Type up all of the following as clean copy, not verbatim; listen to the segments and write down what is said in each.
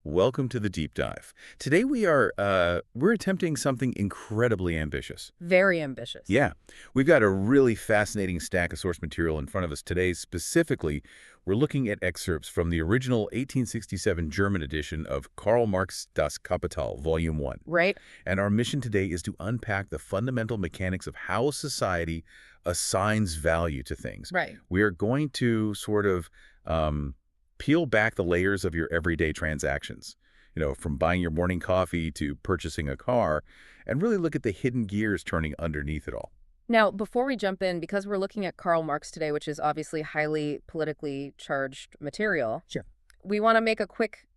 Welcome to the deep dive. Today we're attempting something incredibly ambitious. Very ambitious. Yeah, we've got a really fascinating stack of source material in front of us today. Specifically, we're looking at excerpts from the original 1867 German edition of Karl Marx Das Kapital, Volume 1. Right? And our mission today is to unpack the fundamental mechanics of how society assigns value to things. Right. We are going to sort of peel back the layers of your everyday transactions, from buying your morning coffee to purchasing a car, and really look at the hidden gears turning underneath it all. Now, before we jump in, because we're looking at Karl Marx today, which is obviously highly politically charged material, Sure. we want to make a quick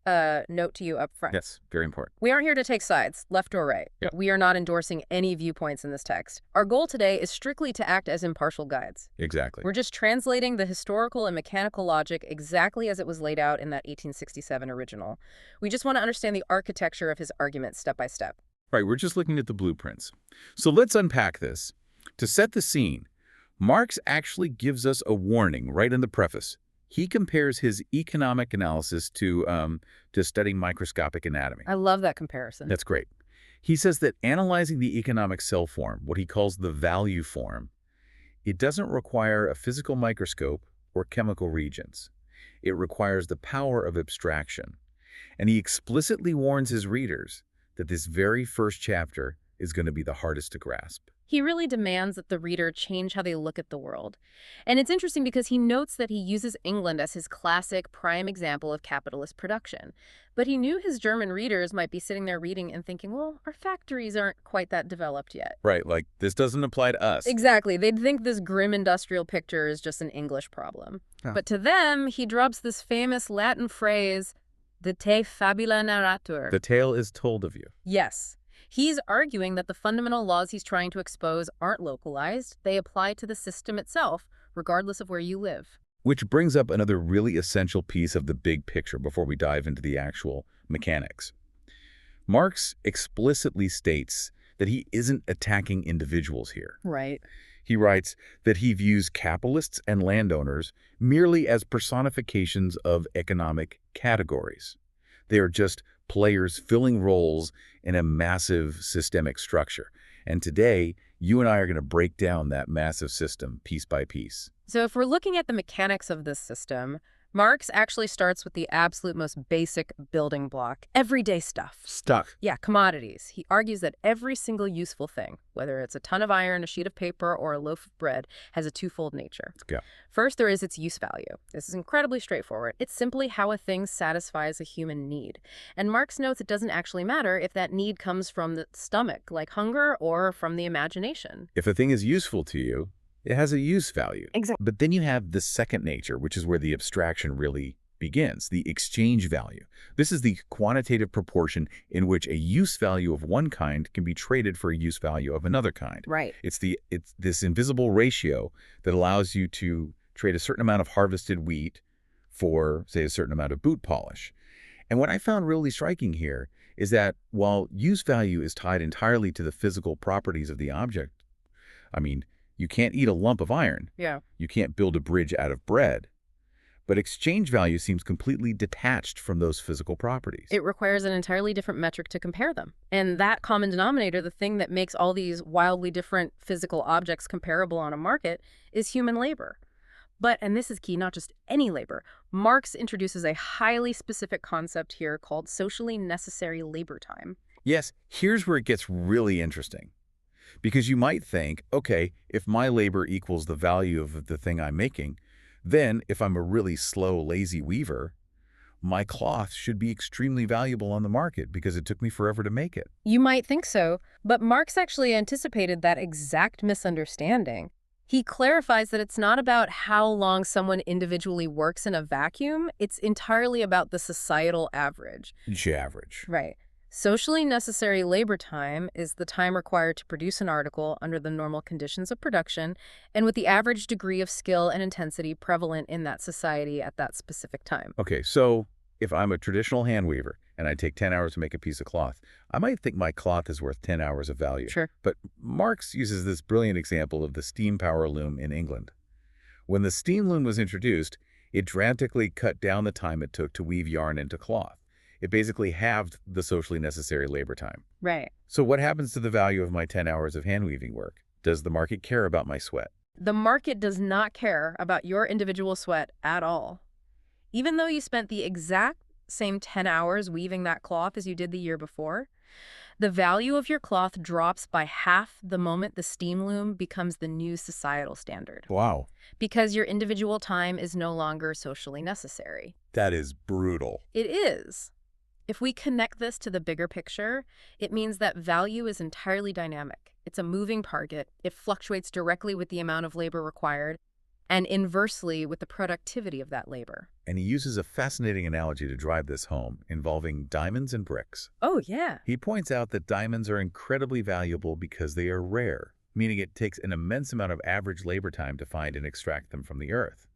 note to you up front. Yes, very important. We aren't here to take sides, left or right. Yep. We are not endorsing any viewpoints in this text. Our goal today is strictly to act as impartial guides. Exactly. We're just translating the historical and mechanical logic exactly as it was laid out in that 1867 original. We just want to understand the architecture of his argument step by step. Right, we're just looking at the blueprints. So let's unpack this. To set the scene, Marx actually gives us a warning right in the preface. He compares his economic analysis to studying microscopic anatomy. I love that comparison. That's great. He says that analyzing the economic cell form, what he calls the value form, it doesn't require a physical microscope or chemical reagents. It requires the power of abstraction. And he explicitly warns his readers that this very first chapter is going to be the hardest to grasp. He really demands that the reader change how they look at the world. And it's interesting because he notes that he uses England as his classic prime example of capitalist production. But he knew his German readers might be sitting there reading and thinking, well, our factories aren't quite that developed yet. Right, like this doesn't apply to us. Exactly. They'd think this grim industrial picture is just an English problem. Huh. But to them, he drops this famous Latin phrase, the te fabula narratur. The tale is told of you. Yes. He's arguing that the fundamental laws he's trying to expose aren't localized. They apply to the system itself, regardless of where you live. Which brings up another really essential piece of the big picture before we dive into the actual mechanics. Marx explicitly states that he isn't attacking individuals here. Right. He writes that he views capitalists and landowners merely as personifications of economic categories. They are just players filling roles in a massive systemic structure. And today, you and I are going to break down that massive system piece by piece. So if we're looking at the mechanics of this system, Marx actually starts with the absolute most basic building block, everyday stuff. Stuff. Yeah, commodities. He argues that every single useful thing, whether it's a ton of iron, a sheet of paper, or a loaf of bread, has a twofold nature. Let's go. First, there is its use value. This is incredibly straightforward. It's simply how a thing satisfies a human need. And Marx notes it doesn't actually matter if that need comes from the stomach, like hunger, or from the imagination. If a thing is useful to you, it has a use value. Exactly. But then you have the second nature, which is where the abstraction really begins, the exchange value. This is the quantitative proportion in which a use value of one kind can be traded for a use value of another kind. Right. It's this invisible ratio that allows you to trade a certain amount of harvested wheat for, say, a certain amount of boot polish. And what I found really striking here is that while use value is tied entirely to the physical properties of the object, I mean, you can't eat a lump of iron. Yeah. You can't build a bridge out of bread. But exchange value seems completely detached from those physical properties. It requires an entirely different metric to compare them. And that common denominator, the thing that makes all these wildly different physical objects comparable on a market, is human labor. But, and this is key, not just any labor, Marx introduces a highly specific concept here called socially necessary labor time. Yes, here's where it gets really interesting. Because you might think, okay, if my labor equals the value of the thing I'm making, then if I'm a really slow, lazy weaver, my cloth should be extremely valuable on the market because it took me forever to make it. You might think so, but Marx actually anticipated that exact misunderstanding. He clarifies that it's not about how long someone individually works in a vacuum, it's entirely about the societal average. Average. Right. Socially necessary labor time is the time required to produce an article under the normal conditions of production and with the average degree of skill and intensity prevalent in that society at that specific time. Okay, so if I'm a traditional hand weaver and I take 10 hours to make a piece of cloth, I might think my cloth is worth 10 hours of value. Sure. But Marx uses this brilliant example of the steam power loom in England. When the steam loom was introduced, it drastically cut down the time it took to weave yarn into cloth. It basically halved the socially necessary labor time. Right. So what happens to the value of my 10 hours of hand-weaving work? Does the market care about my sweat? The market does not care about your individual sweat at all. Even though you spent the exact same 10 hours weaving that cloth as you did the year before, the value of your cloth drops by half the moment the steam loom becomes the new societal standard, Wow, because your individual time is no longer socially necessary. that is brutal. It is. If we connect this to the bigger picture, it means that value is entirely dynamic. It's a moving target. It fluctuates directly with the amount of labor required and inversely with the productivity of that labor. And he uses a fascinating analogy to drive this home, involving diamonds and bricks. Oh, yeah. He points out that diamonds are incredibly valuable because they are rare, meaning it takes an immense amount of average labor time to find and extract them from the earth.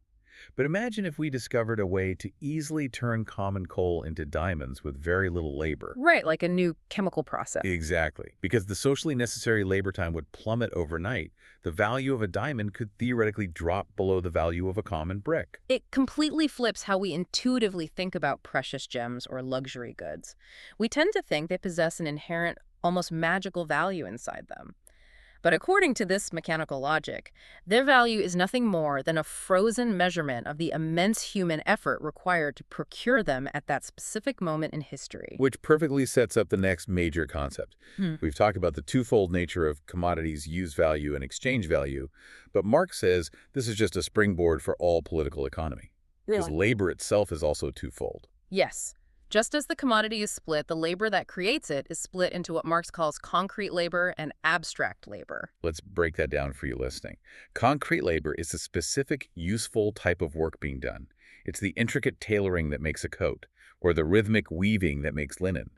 But imagine if we discovered a way to easily turn common coal into diamonds with very little labor. Right, like a new chemical process. Exactly. Because the socially necessary labor time would plummet overnight, the value of a diamond could theoretically drop below the value of a common brick. It completely flips how we intuitively think about precious gems or luxury goods. We tend to think they possess an inherent, almost magical value inside them. But according to this mechanical logic, their value is nothing more than a frozen measurement of the immense human effort required to procure them at that specific moment in history. Which perfectly sets up the next major concept. Hmm. We've talked about the twofold nature of commodities' use value and exchange value, but Marx says this is just a springboard for all political economy. Because labor itself is also twofold. Yes. Just as the commodity is split, the labor that creates it is split into what Marx calls concrete labor and abstract labor. Let's break that down for you listening. Concrete labor is a specific, useful type of work being done. It's the intricate tailoring that makes a coat, or the rhythmic weaving that makes linen.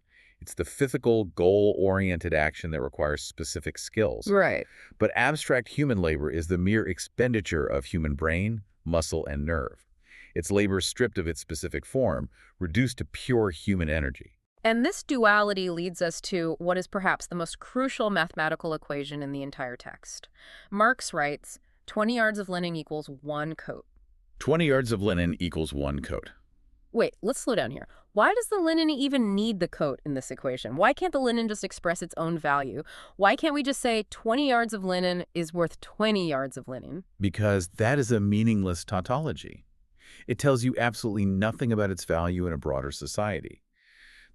It's the physical, goal-oriented action that requires specific skills. Right. But abstract human labor is the mere expenditure of human brain, muscle, and nerve. It's labor stripped of its specific form, reduced to pure human energy. And this duality leads us to what is perhaps the most crucial mathematical equation in the entire text. Marx writes, 20 yards of linen equals 1 coat. 20 yards of linen equals 1 coat. Wait, let's slow down here. Why does the linen even need the coat in this equation? Why can't the linen just express its own value? Why can't we just say 20 yards of linen is worth 20 yards of linen? Because that is a meaningless tautology. It tells you absolutely nothing about its value in a broader society.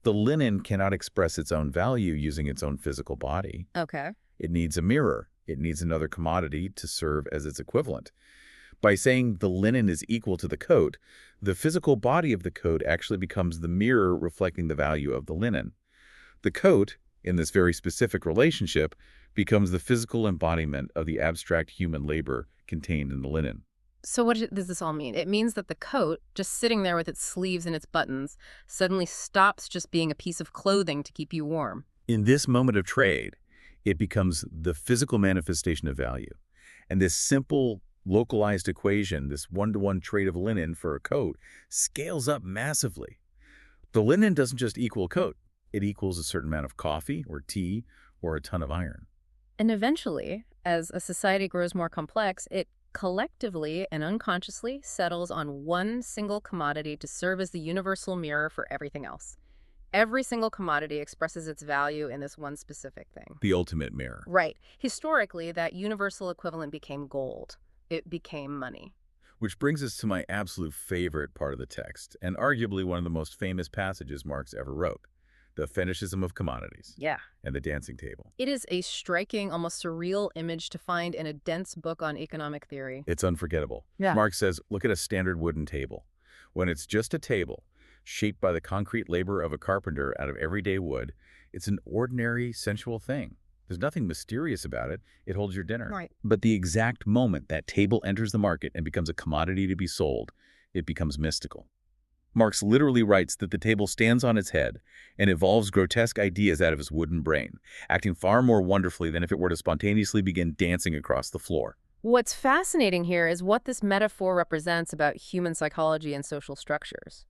The linen cannot express its own value using its own physical body. Okay. It needs a mirror. It needs another commodity to serve as its equivalent. By saying the linen is equal to the coat, the physical body of the coat actually becomes the mirror reflecting the value of the linen. The coat, in this very specific relationship, becomes the physical embodiment of the abstract human labor contained in the linen. So what does this all mean? It means that the coat, just sitting there with its sleeves and its buttons, suddenly stops just being a piece of clothing to keep you warm. In this moment of trade, it becomes the physical manifestation of value. And this simple, localized equation, this one-to-one trade of linen for a coat, scales up massively. The linen doesn't just equal a coat. It equals a certain amount of coffee or tea or a ton of iron. And eventually, as a society grows more complex, it collectively and unconsciously settles on one single commodity to serve as the universal mirror for everything else. Every single commodity expresses its value in this one specific thing. The ultimate mirror. Right. Historically, that universal equivalent became gold. It became money. Which brings us to my absolute favorite part of the text, and arguably one of the most famous passages Marx ever wrote, the fetishism of commodities. Yeah. And the dancing table. It is a striking, almost surreal image to find in a dense book on economic theory. It's unforgettable. Yeah. Marx says, look at a standard wooden table. When it's just a table, shaped by the concrete labor of a carpenter out of everyday wood, it's an ordinary, sensual thing. There's nothing mysterious about it. It holds your dinner. Right. But the exact moment that table enters the market and becomes a commodity to be sold, it becomes mystical. Marx literally writes that the table stands on its head and evolves grotesque ideas out of his wooden brain, acting far more wonderfully than if it were to spontaneously begin dancing across the floor. What's fascinating here is what this metaphor represents about human psychology and social structures.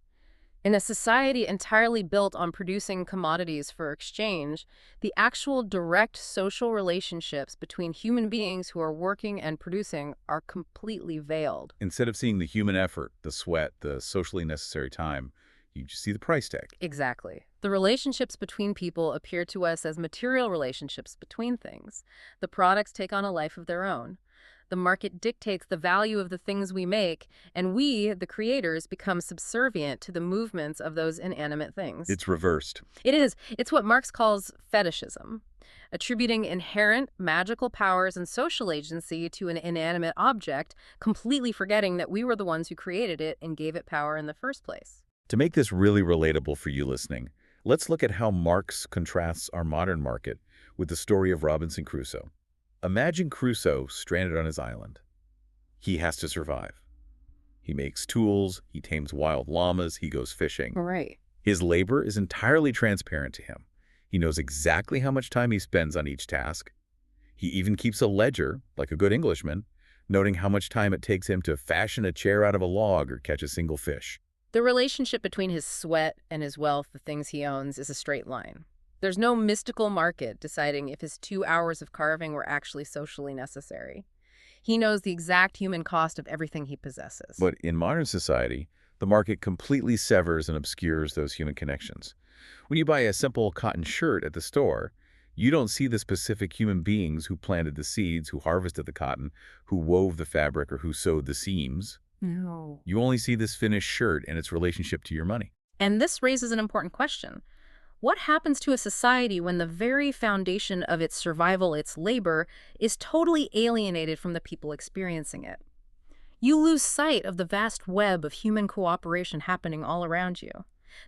In a society entirely built on producing commodities for exchange, the actual direct social relationships between human beings who are working and producing are completely veiled. Instead of seeing the human effort, the sweat, the socially necessary time, You just see the price tag. Exactly. The relationships between people appear to us as material relationships between things. The products take on a life of their own. The market dictates the value of the things we make, and we, the creators, become subservient to the movements of those inanimate things. It's reversed. It is. It's what Marx calls fetishism, attributing inherent magical powers and social agency to an inanimate object, completely forgetting that we were the ones who created it and gave it power in the first place. To make this really relatable for you listening, let's look at how Marx contrasts our modern market with the story of Robinson Crusoe. Imagine Crusoe stranded on his island. He has to survive. He makes tools, he tames wild llamas, he goes fishing. Right. His labor is entirely transparent to him. He knows exactly how much time he spends on each task. He even keeps a ledger, like a good Englishman, noting how much time it takes him to fashion a chair out of a log or catch a single fish. The relationship between his sweat and his wealth, the things he owns, is a straight line. There's no mystical market deciding if his 2 hours of carving were actually socially necessary. He knows the exact human cost of everything he possesses. But in modern society, the market completely severs and obscures those human connections. When you buy a simple cotton shirt at the store, you don't see the specific human beings who planted the seeds, who harvested the cotton, who wove the fabric, or who sewed the seams. No. You only see this finished shirt and its relationship to your money. And this raises an important question. What happens to a society when the very foundation of its survival, its labor, is totally alienated from the people experiencing it? You lose sight of the vast web of human cooperation happening all around you.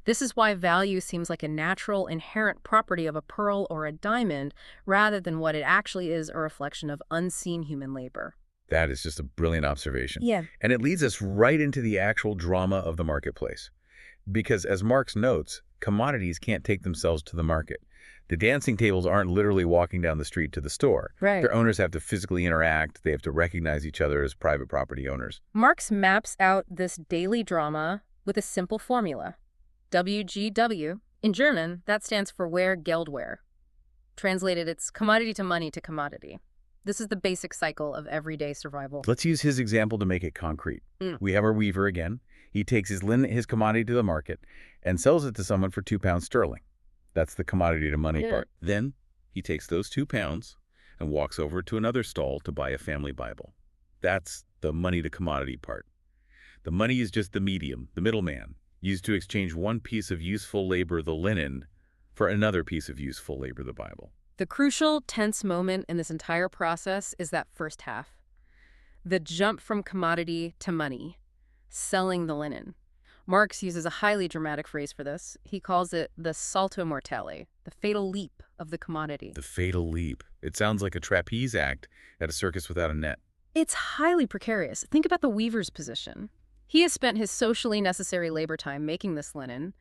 This is why value seems like a natural, inherent property of a pearl or a diamond, rather than what it actually is, a reflection of unseen human labor. That is just a brilliant observation. Yeah. And it leads us right into the actual drama of the marketplace. Because as Marx notes, commodities can't take themselves to the market. The dancing tables aren't literally walking down the street to the store. Right. Their owners have to physically interact. They have to recognize each other as private property owners. Marx maps out this daily drama with a simple formula. WGW. In German, that stands for Ware Geld Ware. Translated, it's commodity to money to commodity. This is the basic cycle of everyday survival. Let's use his example to make it concrete. We have our weaver again. He takes his commodity to the market and sells it to someone for £2 sterling. That's the commodity to money part. Then he takes those £2 and walks over to another stall to buy a family Bible. That's the money to commodity part. The money is just the medium, the middleman, used to exchange one piece of useful labor, the linen, for another piece of useful labor, the Bible. The crucial, tense moment in this entire process is that first half. The jump from commodity to money, selling the linen. Marx uses a highly dramatic phrase for this. He calls it the salto mortale, the fatal leap of the commodity. The fatal leap. It sounds like a trapeze act at a circus without a net. It's highly precarious. Think about the weaver's position. He has spent his socially necessary labor time making this linen,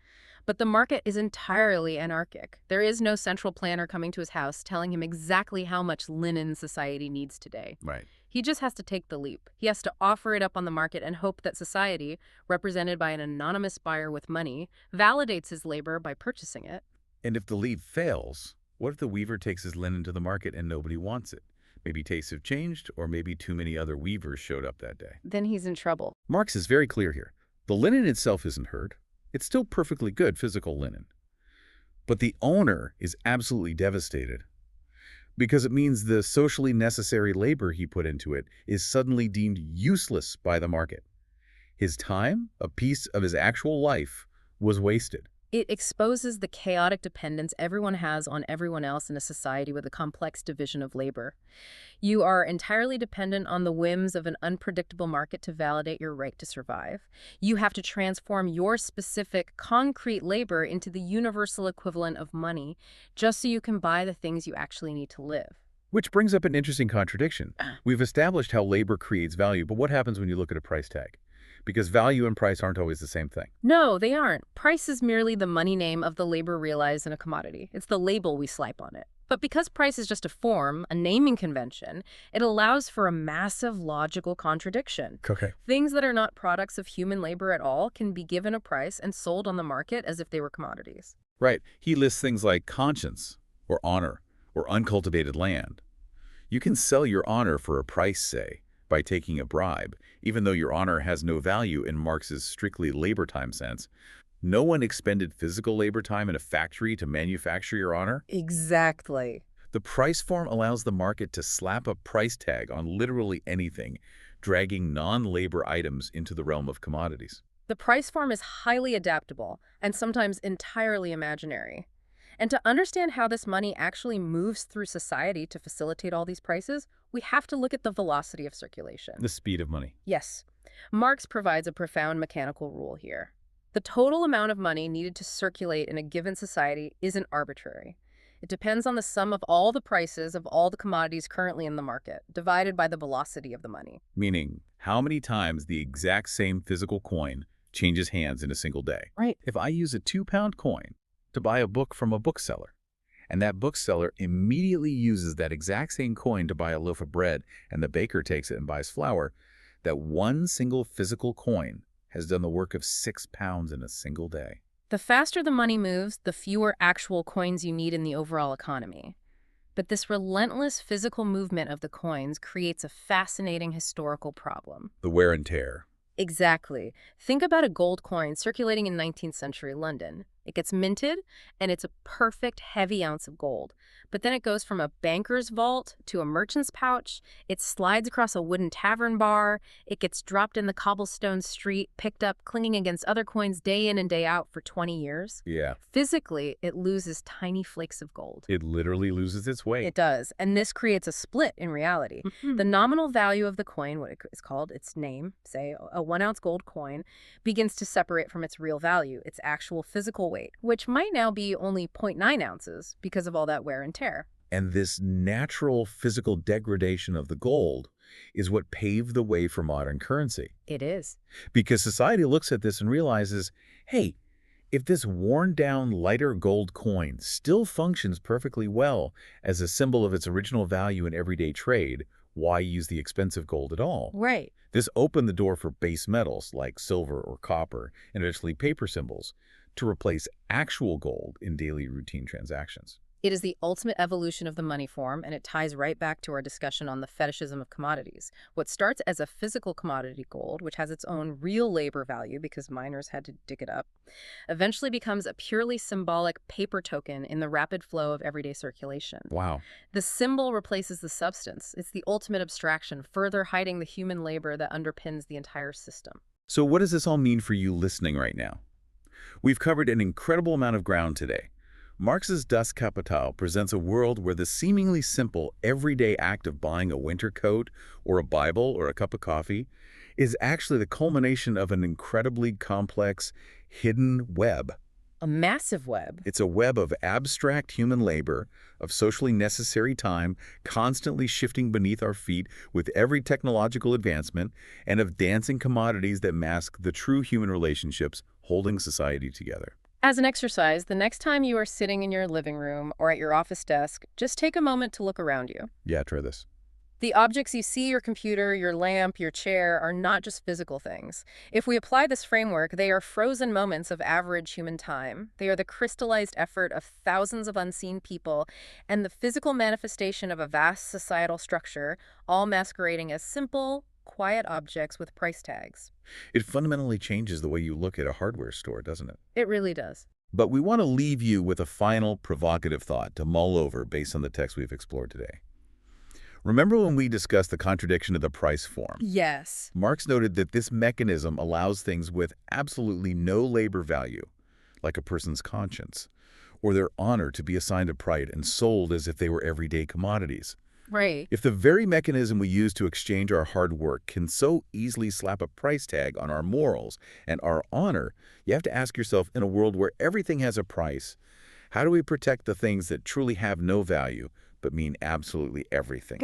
but the market is entirely anarchic. There is no central planner coming to his house telling him exactly how much linen society needs today. Right. He just has to take the leap. He has to offer it up on the market and hope that society, represented by an anonymous buyer with money, validates his labor by purchasing it. And if the leap fails, what if the weaver takes his linen to the market and nobody wants it? Maybe tastes have changed, or maybe too many other weavers showed up that day. Then he's in trouble. Marx is very clear here. The linen itself isn't hurt. It's still perfectly good physical linen. But the owner is absolutely devastated because it means the socially necessary labor he put into it is suddenly deemed useless by the market. His time, a piece of his actual life, was wasted. It exposes the chaotic dependence everyone has on everyone else in a society with a complex division of labor. You are entirely dependent on the whims of an unpredictable market to validate your right to survive. You have to transform your specific, concrete labor into the universal equivalent of money just so you can buy the things you actually need to live. Which brings up an interesting contradiction. We've established how labor creates value, but what happens when you look at a price tag? Because value and price aren't always the same thing. No, they aren't. Price is merely the money name of the labor realized in a commodity. It's the label we slap on it. But because price is just a form, a naming convention, it allows for a massive logical contradiction. Okay. Things that are not products of human labor at all can be given a price and sold on the market as if they were commodities. Right. He lists things like conscience, or honor, or uncultivated land. You can sell your honor for a price, say, by taking a bribe, even though your honor has no value in Marx's strictly labor time sense. No one expended physical labor time in a factory to manufacture your honor. Exactly. The price form allows the market to slap a price tag on literally anything, dragging non-labor items into the realm of commodities. The price form is highly adaptable and sometimes entirely imaginary. And to understand how this money actually moves through society to facilitate all these prices, we have to look at the velocity of circulation. The speed of money. Yes, Marx provides a profound mechanical rule here. The total amount of money needed to circulate in a given society isn't arbitrary. It depends on the sum of all the prices of all the commodities currently in the market, divided by the velocity of the money. Meaning, how many times the exact same physical coin changes hands in a single day. Right. If I use a 2-pound coin to buy a book from a bookseller, and that bookseller immediately uses that exact same coin to buy a loaf of bread, and the baker takes it and buys flour, that one single physical coin has done the work of 6 pounds in a single day. The faster the money moves, the fewer actual coins you need in the overall economy. But this relentless physical movement of the coins creates a fascinating historical problem. The wear and tear. Exactly. Think about a gold coin circulating in 19th century London. It gets minted, and it's a perfect heavy ounce of gold. But then it goes from a banker's vault to a merchant's pouch. It slides across a wooden tavern bar. It gets dropped in the cobblestone street, picked up, clinging against other coins day in and day out for 20 years. Yeah. Physically, it loses tiny flakes of gold. It literally loses its weight. It does, and this creates a split in reality. The nominal value of the coin, what it is called, its name, say a 1-ounce gold coin, begins to separate from its real value, its actual physical weight, which might now be only 0.9 ounces because of all that wear and tear. And this natural physical degradation of the gold is what paved the way for modern currency. It is. Because society looks at this and realizes, hey, if this worn-down, lighter gold coin still functions perfectly well as a symbol of its original value in everyday trade, why use the expensive gold at all? Right. This opened the door for base metals like silver or copper, and eventually paper symbols, to replace actual gold in daily routine transactions. It is the ultimate evolution of the money form, and it ties right back to our discussion on the fetishism of commodities. What starts as a physical commodity, gold, which has its own real labor value because miners had to dig it up, eventually becomes a purely symbolic paper token in the rapid flow of everyday circulation. Wow. The symbol replaces the substance. It's the ultimate abstraction, further hiding the human labor that underpins the entire system. So what does this all mean for you listening right now? We've covered an incredible amount of ground today. Marx's Das Kapital presents a world where the seemingly simple, everyday act of buying a winter coat or a Bible or a cup of coffee is actually the culmination of an incredibly complex, hidden web. A massive web. It's a web of abstract human labor, of socially necessary time, constantly shifting beneath our feet with every technological advancement, and of dancing commodities that mask the true human relationships holding society together. As an exercise, the next time you are sitting in your living room or at your office desk, just take a moment to look around you. Yeah, try this. The objects you see, your computer, your lamp, your chair, are not just physical things. If we apply this framework, they are frozen moments of average human time. They are the crystallized effort of thousands of unseen people and the physical manifestation of a vast societal structure, all masquerading as simple, quiet objects with price tags. It fundamentally changes the way you look at a hardware store, doesn't it? It really does. But we want to leave you with a final provocative thought to mull over based on the text we've explored today. Remember when we discussed the contradiction of the price form? Yes. Marx noted that this mechanism allows things with absolutely no labor value, like a person's conscience, or their honor, to be assigned a price and sold as if they were everyday commodities. Right. If the very mechanism we use to exchange our hard work can so easily slap a price tag on our morals and our honor, you have to ask yourself, in a world where everything has a price, how do we protect the things that truly have no value but mean absolutely everything?